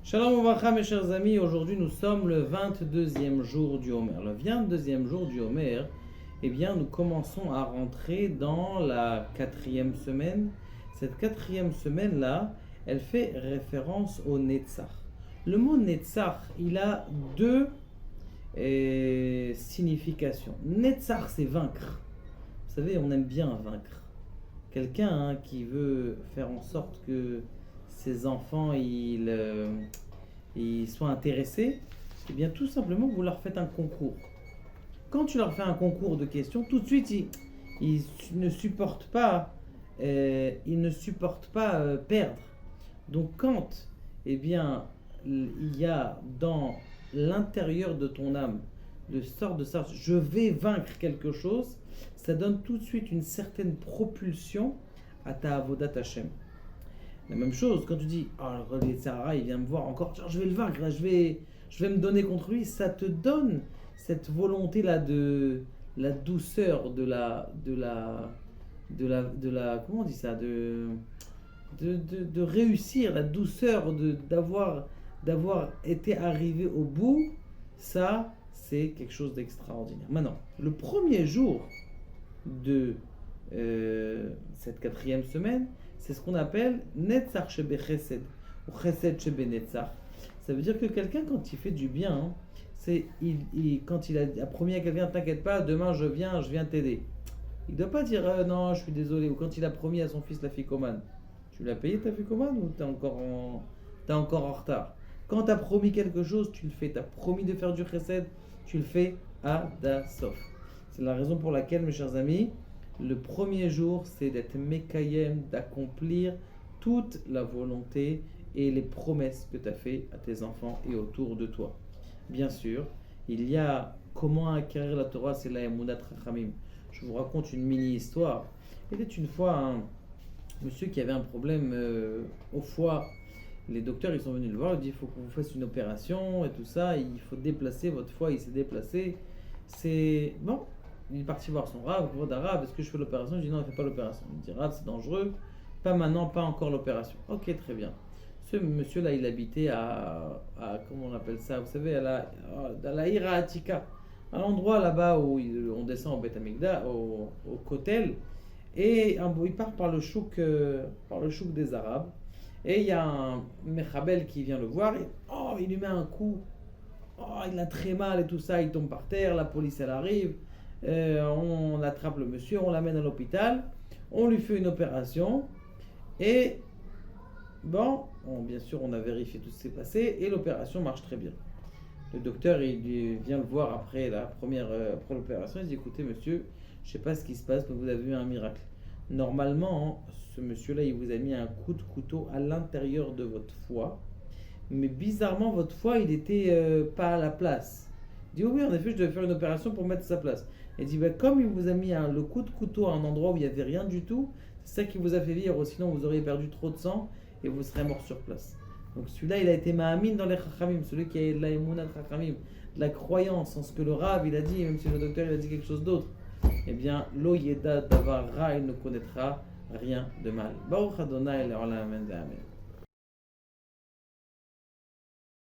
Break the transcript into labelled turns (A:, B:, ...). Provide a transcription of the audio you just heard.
A: Shalom Ouvracha, mes chers amis, aujourd'hui nous sommes le 22e jour du Homer. Le 22e jour du Homer, eh bien nous commençons à rentrer dans la 4e semaine. Cette 4e semaine-là, elle fait référence au Netzach. Le mot Netzach, il a deux significations. Netzach, c'est vaincre. Vous savez, on aime bien vaincre. Quelqu'un qui veut faire en sorte que ses enfants ils soient intéressés, eh bien tout simplement vous leur faites un concours. Quand tu leur fais un concours de questions, tout de suite ils ne supportent pas perdre. Donc quand eh bien il y a dans l'intérieur de ton âme de sorte de ça, je vais vaincre quelque chose, ça donne tout de suite une certaine propulsion à ta avodat Hashem. La même chose, quand tu dis, oh, le Sahara, il vient me voir encore, je vais le vaincre, là, je vais me donner contre lui, ça te donne cette volonté-là de la douceur, de la comment on dit ça, de réussir, la douceur d'avoir été arrivé au bout, ça, c'est quelque chose d'extraordinaire. Maintenant, le premier jour de cette 4e semaine, c'est ce qu'on appelle Netzach Shebe Chesed ou Chesed Shebe Netzach. Ça veut dire que quelqu'un, quand il fait du bien, quand il a promis à quelqu'un, t'inquiète pas, demain je viens t'aider. Il ne doit pas dire non, je suis désolé. Ou quand il a promis à son fils la ficomane, tu l'as payé ta ficomane ou t'es encore en retard? Quand tu as promis quelque chose, tu le fais. Tu as promis de faire du Chesed, tu le fais à Dasof. C'est la raison pour laquelle, mes chers amis, le premier jour, c'est d'être Mekayem, d'accomplir toute la volonté et les promesses que tu as fait à tes enfants et autour de toi. Bien sûr, il y a comment acquérir la Torah, c'est la Emunat Chachamim. Je vous raconte une mini-histoire. Il était une fois un monsieur qui avait un problème au foie. Les docteurs ils sont venus le voir, ils ont dit il faut que vous fassiez une opération et tout ça, il faut déplacer votre foie, il s'est déplacé. C'est bon. Il est parti voir son Rav, est-ce que je fais l'opération? Je dis non, ne fais pas l'opération. Il me dit Rav, c'est dangereux, pas maintenant, pas encore l'opération. Ok, très bien. Ce monsieur-là, il habitait à comment on appelle ça? Vous savez, dans la Ira Atika, à l'endroit là-bas où on descend au Beth Amikda, au Kotel, et il part par le chouk des Arabes. Et il y a un Mechabel qui vient le voir, et il lui met un coup, il a très mal et tout ça, il tombe par terre, la police elle arrive. On attrape le monsieur, on l'amène à l'hôpital, on lui fait une opération et bien sûr on a vérifié tout ce qui s'est passé et l'opération marche très bien. Le docteur il vient le voir après l'opération, il dit écoutez monsieur, je ne sais pas ce qui se passe mais vous avez eu un miracle. Normalement ce monsieur là il vous a mis un coup de couteau à l'intérieur de votre foie, mais bizarrement votre foie il était pas à la place. Il dit oui en effet je devais faire une opération pour mettre sa place. Il dit comme il vous a mis le coup de couteau à un endroit où il n'y avait rien du tout, c'est ça qui vous a fait vivre, sinon vous auriez perdu trop de sang et vous serez mort sur place. Donc celui-là il a été ma'amin dans les chachamim, celui qui a de la emunat chachamim, de la croyance en ce que le Rav il a dit, même si le docteur il a dit quelque chose d'autre. Eh bien lo yeda davar ra, il ne connaîtra rien de mal. Baruch Adonai le'olam amen.